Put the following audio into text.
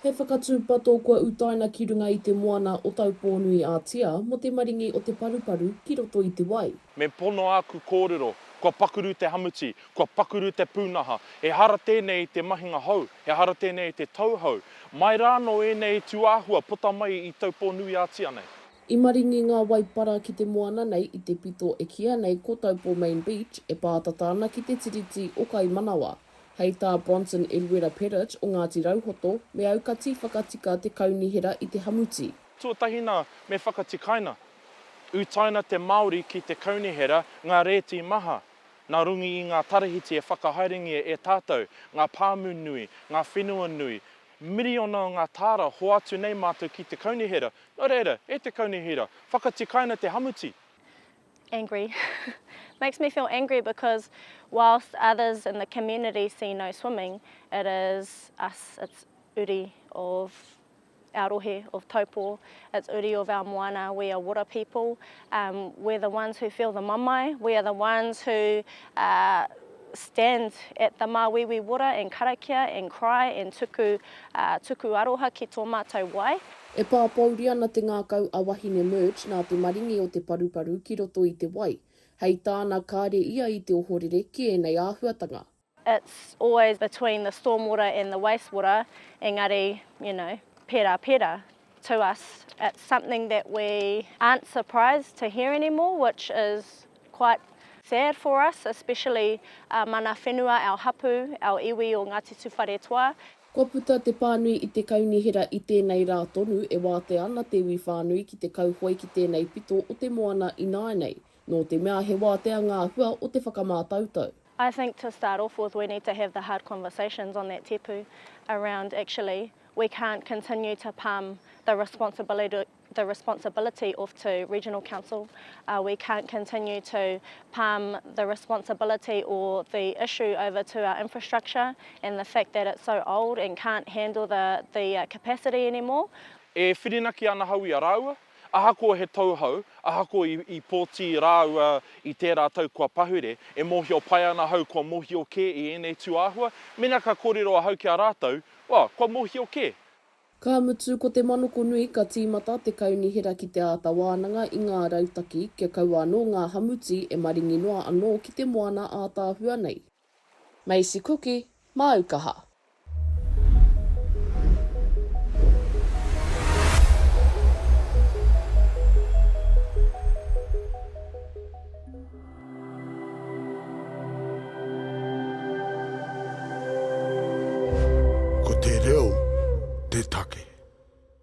He whakatūpato kua utaina ki runga i te moana o Taupō nui ātia mo te maringi o te paruparu ki roto i te wai. Me pono a Pūkōrero, kua pakuru te hamuti, kua pakuru te pūnaha. E hara tēnei te mahinga hau, e hara tēnei te tauhau. Mai rāno e tuāhua puta mai i Taupō nui ātia nei. I maringi ngā waipara ki te moana nei i te pito e kia nei ko Taupō Main Beach e pātata ana ki te tiriti o Kaimanawa. Hei tā Bronson Elwera Perich o Ngāti Rauhoto me aukati whakatika te kaunihera i te hamuti. Tuatahina me whakatikaina. Utaina te Māori ki te kaunihera ngā reti maha. Nā rungi i ngā tarahiti e whakahaerengi e tātou, ngā pāmu nui, ngā whenua nui. Miriona o ngā tāra hoatu nei mātou ki te kaunihera. Nō reira, e te kaunihera, whakatikaina te hamuti. Angry. Makes me feel angry because whilst others in the community see no swimming, it is us, it's uri of our rohe, of Taupō, it's uri of our moana. We are water people. We're the ones who feel the mamai. We are the ones who stand at the māwiwi water and karakia and cry and tuku aroha ki tō mātou wai. E pāpauri ana te ngākau a wahine merge nā te maringi o te paruparu ki roto i te wai. Hei tāna kāre ia i te ohorere ki e nei āhuatanga. It's always between the stormwater and the wastewater, engari, pera to us. It's something that we aren't surprised to hear anymore, which is quite sad for us, especially mana whenua, our hapu, our iwi o Ngāti Tuwhare Toa. Kua puta te pānui i te kaunihera i tēnei rā tonu e wāte ana te iwi whānui ki te kauhoi ki tēnei pito o te moana i nānei. Nō te mea he wātea ngā hua o te whakamātautau. I think to start off with, we need to have the hard conversations on that tepu around actually we can't continue to palm the responsibility off to regional council. We can't continue to palm the responsibility or the issue over to our infrastructure and the fact that it's so old and can't handle the capacity anymore. E whirinaki ana hau i a rāua, ahako he tauhau, ahako i pōti rāua i tērā tau kua pahure, e mohio pai ana hau kua mohio ke i enei tuāhua, mena ka kōrero a hau ki a rātou, kua mohio ke. Ka mutu ko te manoko nui ka tīmata te kaunihera ki te āta wānanga i ngā rautaki kia kaua anō ngā hamuti e maringi noa anō ki te moana ātāhua nei. Maisi Kuki, Aukaha. Ko te reo, te take.